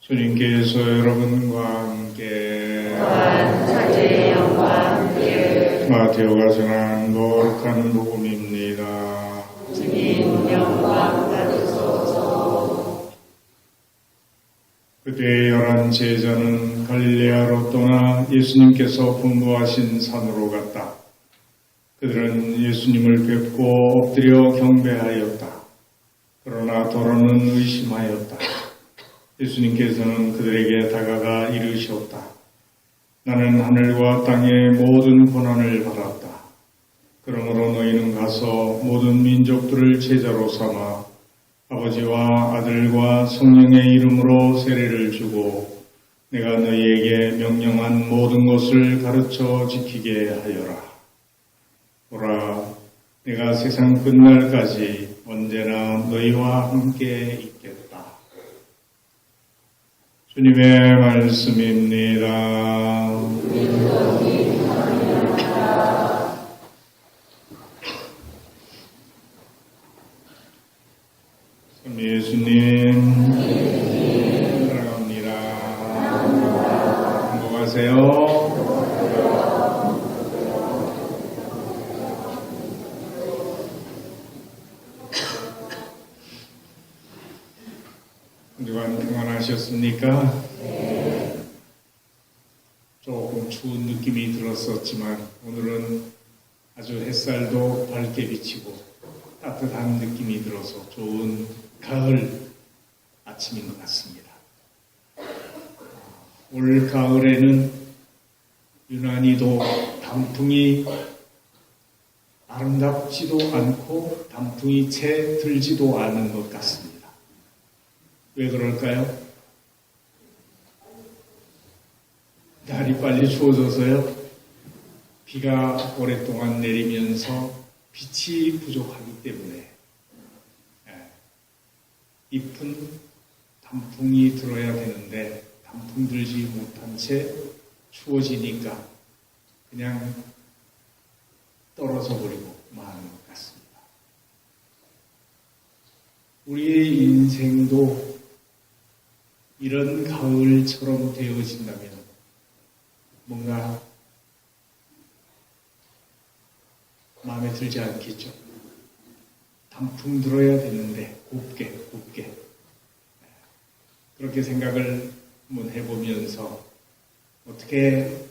주님께서 여러분과 함께 또한 사제의 영과 함께 마테오가 전한 거룩한 복음입니다. 주님 영광 받으소서. 그때 11 제자는 갈릴레아로 떠나 예수님께서 분부하신 산으로 갔다. 그들은 예수님을 뵙고 엎드려 경배하였다. 그러나 더러는 의심하였다. 예수님께서는 그들에게 다가가 이르셨다. 나는 하늘과 땅의 모든 권한을 받았다. 그러므로 너희는 가서 모든 민족들을 제자로 삼아 아버지와 아들과 성령의 이름으로 세례를 주고 내가 너희에게 명령한 모든 것을 가르쳐 지키게 하여라. 보라, 내가 세상 끝날까지 언제나 너희와 함께 있겠다. 주님의 말씀입니다. 예수님 사랑합니다. 행복하세요. 한 주간 평안하셨습니까? 네. 조금 추운 느낌이 들었었지만 오늘은 아주 햇살도 밝게 비치고 따뜻한 느낌이 들어서 좋은 가을 아침인 것 같습니다. 올 가을에는 유난히도 단풍이 아름답지도 않고 단풍이 채 들지도 않은 것 같습니다. 왜 그럴까요? 날이 빨리 추워져서요. 비가 오랫동안 내리면서 빛이 부족하기 때문에 잎은 단풍이 들어야 되는데 단풍 들지 못한 채 추워지니까 그냥 떨어져 버리고 마는 것 같습니다. 우리의 인생도 이런 가을처럼 되어진다면 뭔가 마음에 들지 않겠죠? 단풍 들어야 되는데 곱게 그렇게 생각을 한번 해보면서 어떻게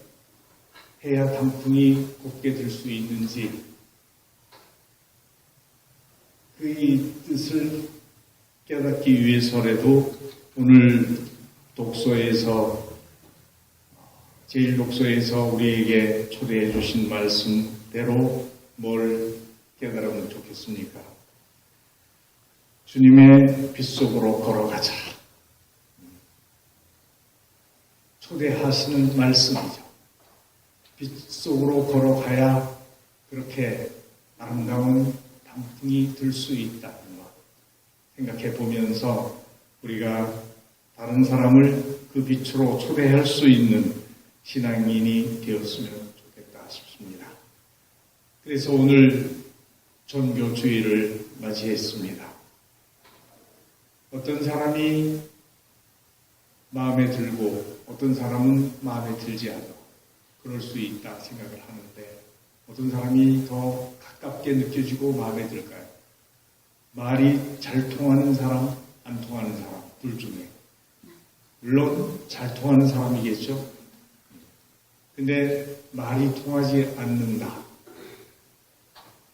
해야 단풍이 곱게 들 수 있는지 그 뜻을 깨닫기 위해서라도 오늘 독서에서 제일 독서에서 우리에게 초대해 주신 말씀대로 뭘 깨달으면 좋겠습니까? 주님의 빛 속으로 걸어가자. 초대하시는 말씀이죠. 빛 속으로 걸어가야 그렇게 아름다운 단풍이 들 수 있다는 것 생각해 보면서 우리가 다른 사람을 그 빛으로 초대할 수 있는 신앙인이 되었으면 좋겠다 싶습니다. 그래서 오늘 전교주일을 맞이했습니다. 어떤 사람이 마음에 들고 어떤 사람은 마음에 들지 않아 그럴 수 있다 생각을 하는데 어떤 사람이 더 가깝게 느껴지고 마음에 들까요? 말이 잘 통하는 사람, 안 통하는 사람 둘 중에 물론 잘 통하는 사람이겠죠. 근데 말이 통하지 않는다.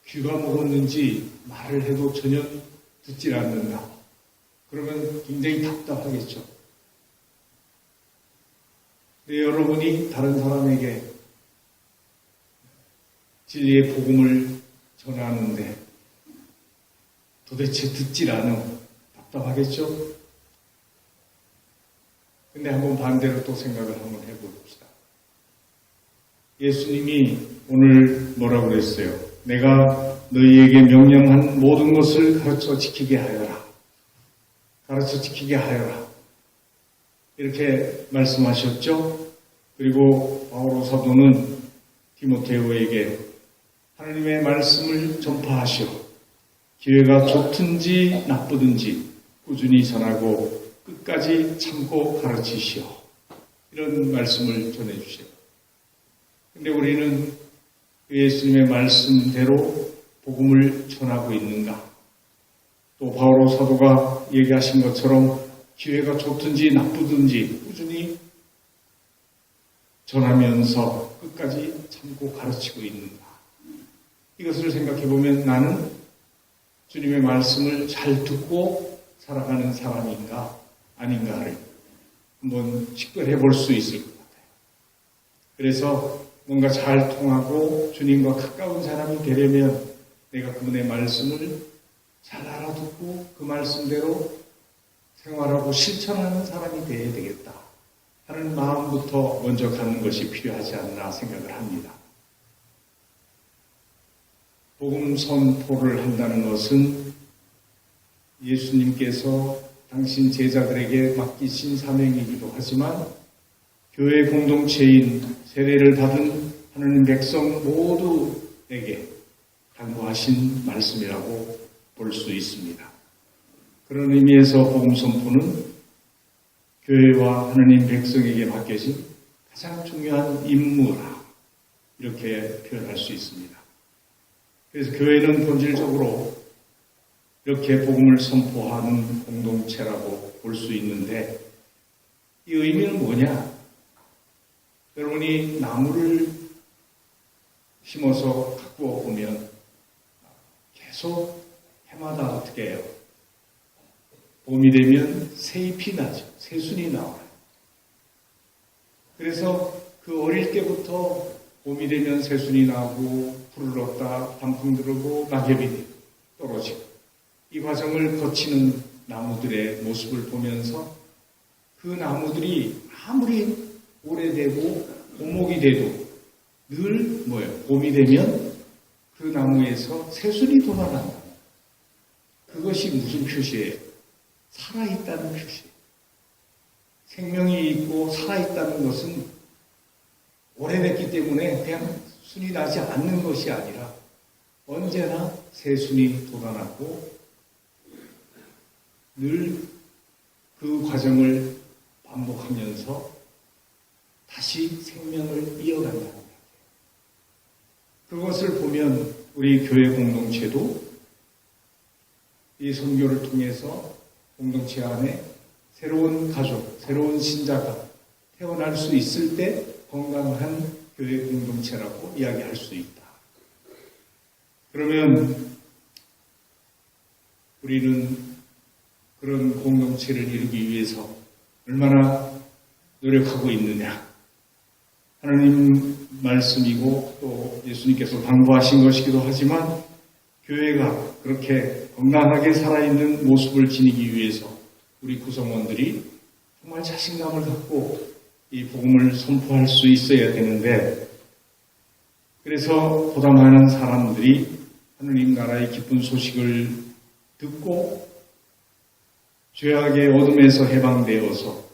귀가 먹었는지 말을 해도 전혀 듣질 않는다. 그러면 굉장히 답답하겠죠. 근데 여러분이 다른 사람에게 진리의 복음을 전하는데 도대체 듣질 않아. 답답하겠죠? 근데 한번 반대로 또 생각을 한번 해봅시다. 예수님이 오늘 뭐라고 그랬어요? 내가 너희에게 명령한 모든 것을 가르쳐 지키게 하여라. 가르쳐 지키게 하여라. 이렇게 말씀하셨죠? 그리고 바오로 사도는 디모데오에게 하나님의 말씀을 전파하시오. 기회가 좋든지 나쁘든지 꾸준히 전하고 끝까지 참고 가르치시오. 이런 말씀을 전해주세요. 근데 우리는 예수님의 말씀대로 복음을 전하고 있는가? 또 바오로 사도가 얘기하신 것처럼 기회가 좋든지 나쁘든지 꾸준히 전하면서 끝까지 참고 가르치고 있는가? 이것을 생각해 보면 나는 주님의 말씀을 잘 듣고 살아가는 사람인가 아닌가를 한번 식별해 볼 수 있을 것 같아요. 그래서 뭔가 잘 통하고 주님과 가까운 사람이 되려면 내가 그분의 말씀을 잘 알아듣고 그 말씀대로 생활하고 실천하는 사람이 되어야 되겠다 하는 마음부터 먼저 가는 것이 필요하지 않나 생각을 합니다. 복음 선포를 한다는 것은 예수님께서 당신 제자들에게 맡기신 사명이기도 하지만 교회 공동체인 세례를 받은 하나님 백성 모두에게 당부하신 말씀이라고 볼 수 있습니다. 그런 의미에서 복음 선포는 교회와 하나님 백성에게 맡겨진 가장 중요한 임무라 이렇게 표현할 수 있습니다. 그래서 교회는 본질적으로 이렇게 복음을 선포하는 공동체라고 볼 수 있는데 이 의미는 뭐냐? 여러분이 나무를 심어서 가꾸어 보면 계속 해마다 어떻게 해요? 봄이 되면 새잎이 나죠. 새순이 나와요. 그래서 그 어릴 때부터 봄이 되면 새순이 나고 풀을 얻다 단풍 들고 낙엽이 떨어지고 이 과정을 거치는 나무들의 모습을 보면서 그 나무들이 아무리 오래되고 오목이 돼도 늘 봄이 되면 그 나무에서 새순이 돋아난다. 그것이 무슨 표시예요? 살아있다는 표시예요. 생명이 있고 살아있다는 것은 오래됐기 때문에 그냥 순이 나지 않는 것이 아니라 언제나 새순이 돋아나고 늘 그 과정을 반복하면서 다시 생명을 이어간다는 거예요. 그것을 보면 우리 교회 공동체도 이 선교를 통해서 공동체 안에 새로운 가족, 새로운 신자가 태어날 수 있을 때 건강한 교회 공동체라고 이야기할 수 있다. 그러면 우리는 그런 공동체를 이루기 위해서 얼마나 노력하고 있느냐. 하나님 말씀이고 또 예수님께서 당부하신 것이기도 하지만 교회가 그렇게 건강하게 살아있는 모습을 지니기 위해서 우리 구성원들이 정말 자신감을 갖고 이 복음을 선포할 수 있어야 되는데 그래서 보다 많은 사람들이 하느님 나라의 기쁜 소식을 듣고 죄악의 어둠에서 해방되어서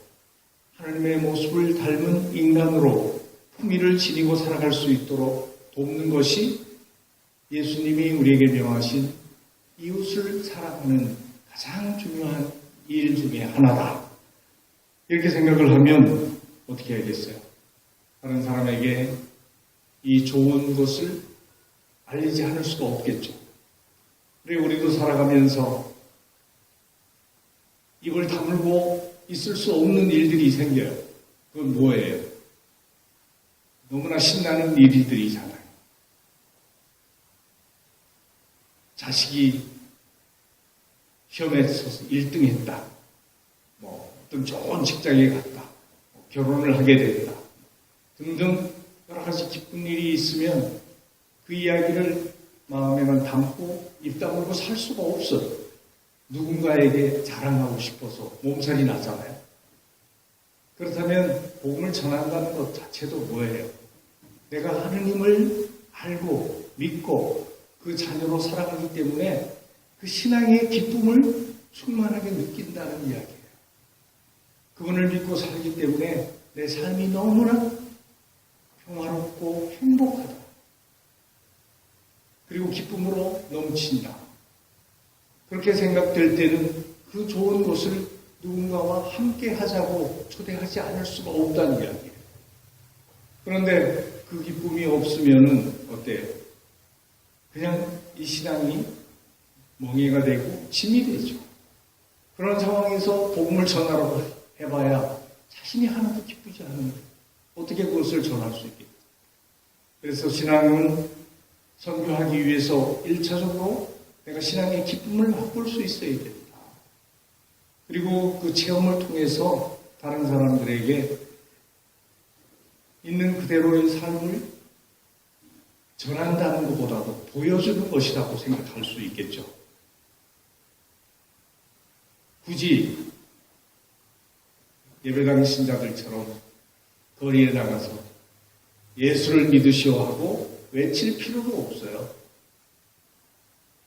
하나님의 모습을 닮은 인간으로 품위를 지니고 살아갈 수 있도록 돕는 것이 예수님이 우리에게 명하신 이웃을 사랑하는 가장 중요한 일 중에 하나다. 이렇게 생각을 하면 어떻게 해야겠어요? 다른 사람에게 이 좋은 것을 알리지 않을 수가 없겠죠. 그리고 우리도 살아가면서 입을 다물고 있을 수 없는 일들이 생겨요. 그건 뭐예요? 너무나 신나는 일들이잖아요. 자식이 시험에 서서 1등 했다. 어떤 좋은 직장에 갔다. 결혼을 하게 됐다. 등등 여러 가지 기쁜 일이 있으면 그 이야기를 마음에만 담고 입 다물고 살 수가 없어요. 누군가에게 자랑하고 싶어서 몸살이 나잖아요. 그렇다면 복음을 전한다는 것 자체도 뭐예요? 내가 하느님을 알고 믿고 그 자녀로 살아가기 때문에 그 신앙의 기쁨을 충만하게 느낀다는 이야기예요. 그분을 믿고 살기 때문에 내 삶이 너무나 평화롭고 행복하다. 그리고 기쁨으로 넘친다. 그렇게 생각될 때는 그 좋은 것을 누군가와 함께 하자고 초대하지 않을 수가 없다는 이야기예요. 그런데 그 기쁨이 없으면은 어때요? 그냥 이 신앙이 멍해가 되고 짐이 되죠. 그런 상황에서 복음을 전하라고 해봐야 자신이 하나도 기쁘지 않은데 어떻게 그것을 전할 수 있겠어요? 그래서 신앙은 선교하기 위해서 1차적으로 내가 신앙의 기쁨을 맛볼 수 있어야 됩니다. 그리고 그 체험을 통해서 다른 사람들에게 있는 그대로의 삶을 전한다는 것보다도 보여주는 것이라고 생각할 수 있겠죠. 굳이 예배당 신자들처럼 거리에 나가서 예수를 믿으시오 하고 외칠 필요도 없어요.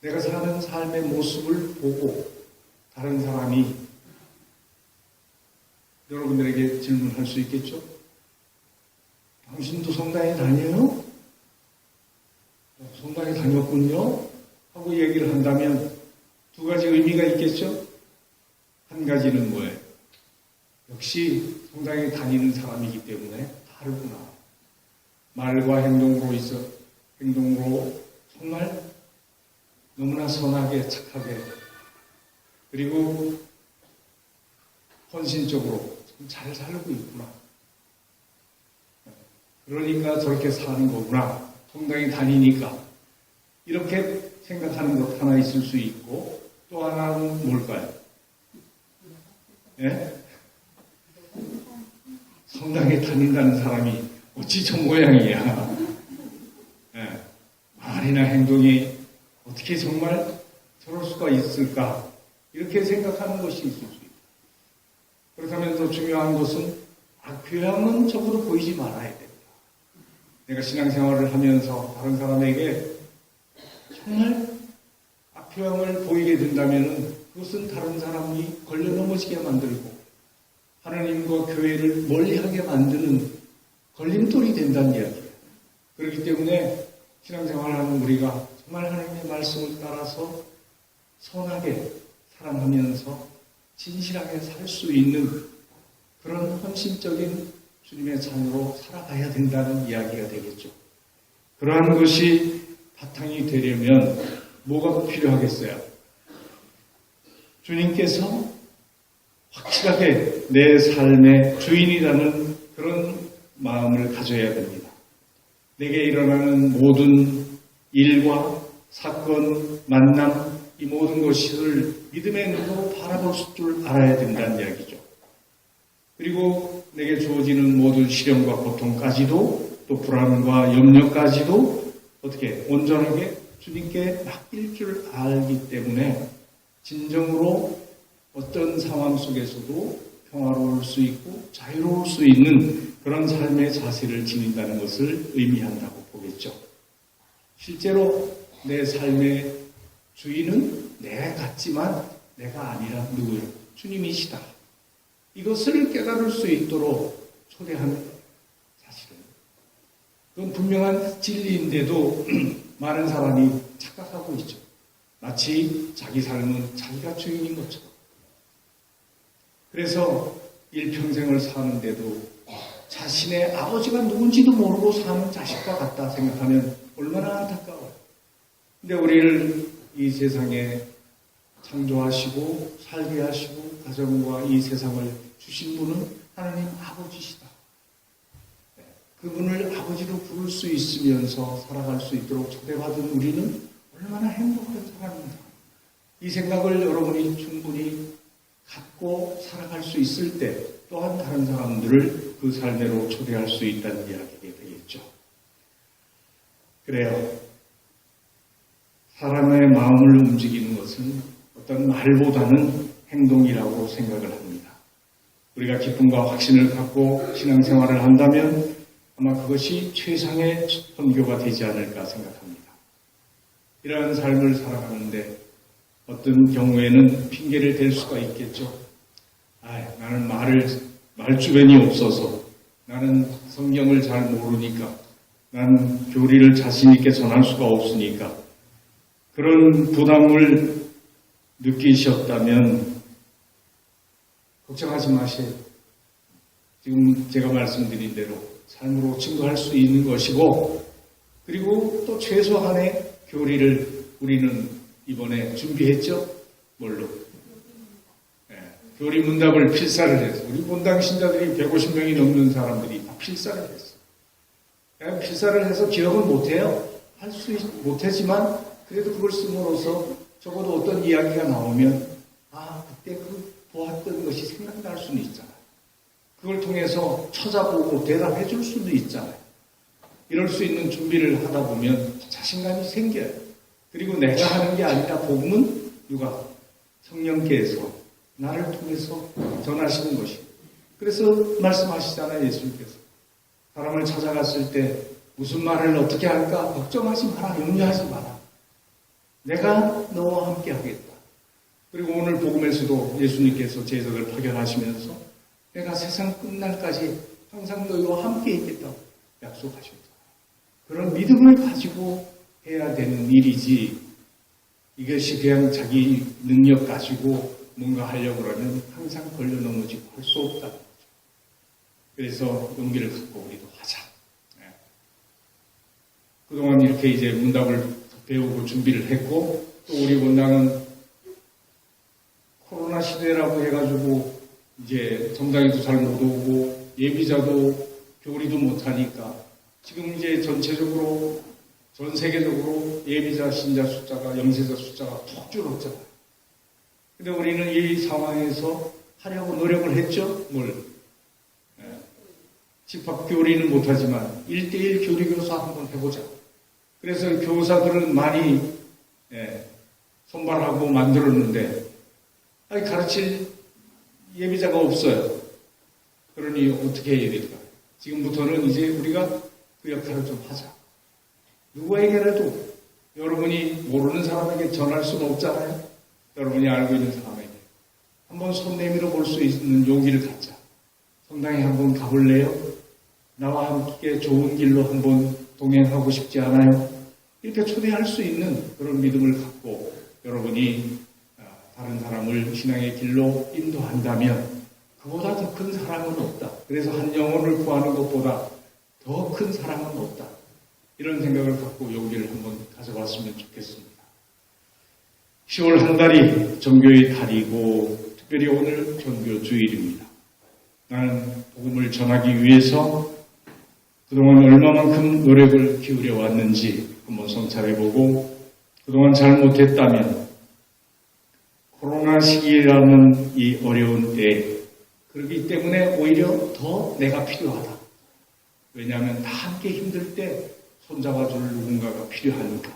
내가 사는 삶의 모습을 보고 다른 사람이 여러분들에게 질문할 수 있겠죠? 당신도 성당에 다녀요? 성당에 다녔군요? 하고 얘기를 한다면 두 가지 의미가 있겠죠? 한 가지는 뭐예요? 역시 성당에 다니는 사람이기 때문에 다르구나. 말과 행동으로 정말 너무나 선하게 착하게 그리고 헌신적으로 잘 살고 있구나. 그러니까 저렇게 사는 거구나. 성당에 다니니까. 이렇게 생각하는 것 하나 있을 수 있고 또 하나는 뭘까요? 예? 성당에 다닌다는 사람이 어찌 저 모양이야. 예. 말이나 행동이 어떻게 정말 저럴 수가 있을까? 이렇게 생각하는 것이 있을 수 있다. 그렇다면 더 중요한 것은 악교양은 적어도 보이지 말아야 됩니다. 내가 신앙생활을 하면서 다른 사람에게 정말 악교양을 보이게 된다면 그것은 다른 사람이 걸려 넘어지게 만들고 하나님과 교회를 멀리하게 만드는 걸림돌이 된다는 이야기예요. 그렇기 때문에 신앙생활하는 우리가 정말 하나님의 말씀을 따라서 선하게 사랑하면서 진실하게 살 수 있는 그런 헌신적인 주님의 자녀로 살아가야 된다는 이야기가 되겠죠. 그러한 것이 바탕이 되려면 뭐가 필요하겠어요? 주님께서 확실하게 내 삶의 주인이라는 그런 마음을 가져야 됩니다. 내게 일어나는 모든 일과 사건, 만남, 이 모든 것을 믿음의 눈으로 바라볼 줄 알아야 된다는 이야기죠. 그리고 내게 주어지는 모든 시련과 고통까지도 또 불안과 염려까지도 어떻게 온전하게 주님께 맡길 줄 알기 때문에 진정으로 어떤 상황 속에서도 평화로울 수 있고 자유로울 수 있는 그런 삶의 자세를 지닌다는 것을 의미한다고 보겠죠. 실제로 내 삶의 주인은 내 같지만 내가 아니라 누구요? 주님이시다. 이것을 깨달을 수 있도록 초대하는 사실은 그건 분명한 진리인데도 많은 사람이 착각하고 있죠. 마치 자기 삶은 자기가 주인인 것처럼. 그래서 일평생을 사는데도 자신의 아버지가 누군지도 모르고 사는 자식과 같다 생각하면 얼마나 안타까워요. 근데 우리를 이 세상에 창조하시고 살게 하시고 가정과 이 세상을 주신 분은 하나님 아버지시다. 그분을 아버지로 부를 수 있으면서 살아갈 수 있도록 초대받은 우리는 얼마나 행복한 사람입니다. 이 생각을 여러분이 충분히 갖고 살아갈 수 있을 때 또한 다른 사람들을 그 삶으로 초대할 수 있다는 이야기가 되겠죠. 그래요. 사람의 마음을 움직이는 것은 어떤 말보다는 행동이라고 생각을 합니다. 우리가 기쁨과 확신을 갖고 신앙생활을 한다면 아마 그것이 최상의 선교가 되지 않을까 생각합니다. 이러한 삶을 살아가는데 어떤 경우에는 핑계를 댈 수가 있겠죠. 나는 말주변이 없어서, 나는 성경을 잘 모르니까, 나는 교리를 자신 있게 전할 수가 없으니까, 그런 부담을 느끼셨다면 걱정하지 마세요. 지금 제가 말씀드린 대로 삶으로 증거할 수 있는 것이고, 그리고 또 최소한의 교리를 우리는 이번에 준비했죠? 뭘로? 교리 문답을 필사를 해서, 우리 본당 신자들이 150명이 넘는 사람들이 다 필사를 했어. 필사를 해서 기억은 못해요. 못하지만, 그래도 그걸 씀으로써 적어도 어떤 이야기가 나오면, 그때 그 보았던 것이 생각날 수는 있잖아요. 그걸 통해서 찾아보고 대답해 줄 수도 있잖아요. 이럴 수 있는 준비를 하다 보면 자신감이 생겨요. 그리고 내가 하는 게 아니라 복음은 누가? 성령께서 나를 통해서 전하시는 것이에요. 그래서 말씀하시잖아요, 예수님께서. 사람을 찾아갔을 때 무슨 말을 어떻게 할까? 걱정하지 마라, 염려하지 마라. 내가 너와 함께 하겠다. 그리고 오늘 복음에서도 예수님께서 제자들 파견하시면서 내가 세상 끝날까지 항상 너희와 함께 있겠다고 약속하셨다. 그런 믿음을 가지고 해야 되는 일이지, 이것이 그냥 자기 능력 가지고 뭔가 하려고 그러면 항상 걸려 넘어지고 할 수 없다는 거죠. 그래서 용기를 갖고 우리도 하자. 그동안 이렇게 이제 문답을 배우고 준비를 했고, 또 우리 본당은 코로나 시대라고 해가지고 이제 정당에도 잘 못 오고 예비자도 교리도 못하니까 지금 이제 전체적으로 전 세계적으로 예비자 신자 숫자가, 영세자 숫자가 푹 줄었잖아요. 근데 우리는 이 상황에서 하려고 노력을 했죠. 뭘? 집합교리는 못하지만 1:1 교리교사 한번 해보자. 그래서 교사들은 많이 선발하고 만들었는데 가르칠 예비자가 없어요. 그러니 어떻게 해야 될까? 지금부터는 이제 우리가 그 역할을 좀 하자. 누구에게라도 여러분이 모르는 사람에게 전할 수는 없잖아요. 여러분이 알고 있는 사람에게 한번 손 내밀어 볼 수 있는 용기를 갖자. 성당에 한번 가볼래요? 나와 함께 좋은 길로 한번 동행하고 싶지 않아요? 이렇게 초대할 수 있는 그런 믿음을 갖고 여러분이 다른 사람을 신앙의 길로 인도한다면 그보다 더 큰 사랑은 없다. 그래서 한 영혼을 구하는 것보다 더 큰 사랑은 없다. 이런 생각을 갖고 용기를 한번 가져봤으면 좋겠습니다. 10월 한 달이 종교의 달이고 특별히 오늘 종교 주일입니다. 나는 복음을 전하기 위해서 그동안 얼마만큼 노력을 기울여 왔는지 한번 성찰해보고, 그동안 잘못했다면 코로나 시기라는 이 어려운 때에 그렇기 때문에 오히려 더 내가 필요하다. 왜냐하면 다 함께 힘들 때 손잡아줄 누군가가 필요하니까.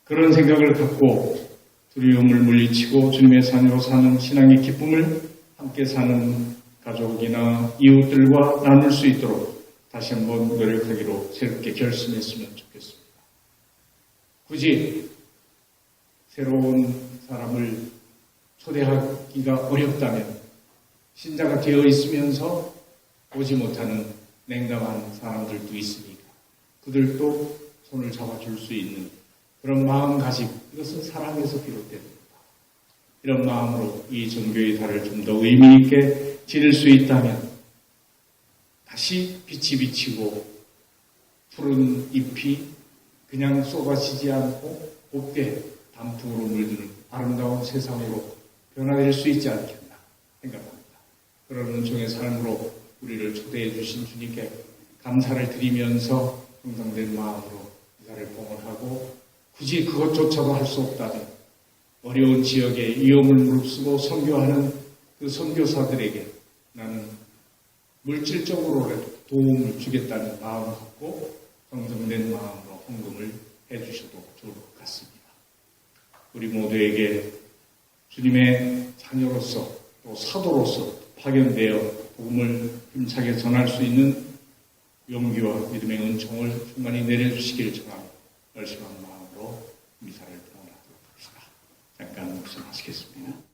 그런 생각을 갖고 두려움을 물리치고 주님의 자녀로 사는 신앙의 기쁨을 함께 사는 가족이나 이웃들과 나눌 수 있도록 다시 한번 노력하기로 새롭게 결심했으면 좋겠습니다. 굳이 새로운 사람을 초대하기가 어렵다면 신자가 되어 있으면서 오지 못하는 냉담한 사람들도 있으니까 그들도 손을 잡아줄 수 있는 그런 마음가짐, 이것은 사랑에서 비롯됩니다. 이런 마음으로 이 종교의 달을 좀 더 의미 있게 지낼 수 있다면 다시 빛이 비치고 푸른 잎이 그냥 쏟아지지 않고 곱게 단풍으로 물드는 아름다운 세상으로 변화될 수 있지 않겠나 생각합니다. 그런 은총의 삶으로 우리를 초대해 주신 주님께 감사를 드리면서 형성된 마음으로 이사를 봉헌하고, 굳이 그것조차도 할 수 없다면 어려운 지역에 위험을 무릅쓰고 선교하는 그 선교사들에게 나는 물질적으로라도 도움을 주겠다는 마음을 갖고 형성된 마음으로 헌금을 해주셔도 좋을 것 같습니다. 우리 모두에게 주님의 자녀로서 또 사도로서 파견되어 복음을 힘차게 전할 수 있는 용기와 믿음의 은총을 충만히 내려주시기를 청하며 열심한 마음으로 미사를 봉헌하도록 합시다. 잠깐 묵상하시겠습니다.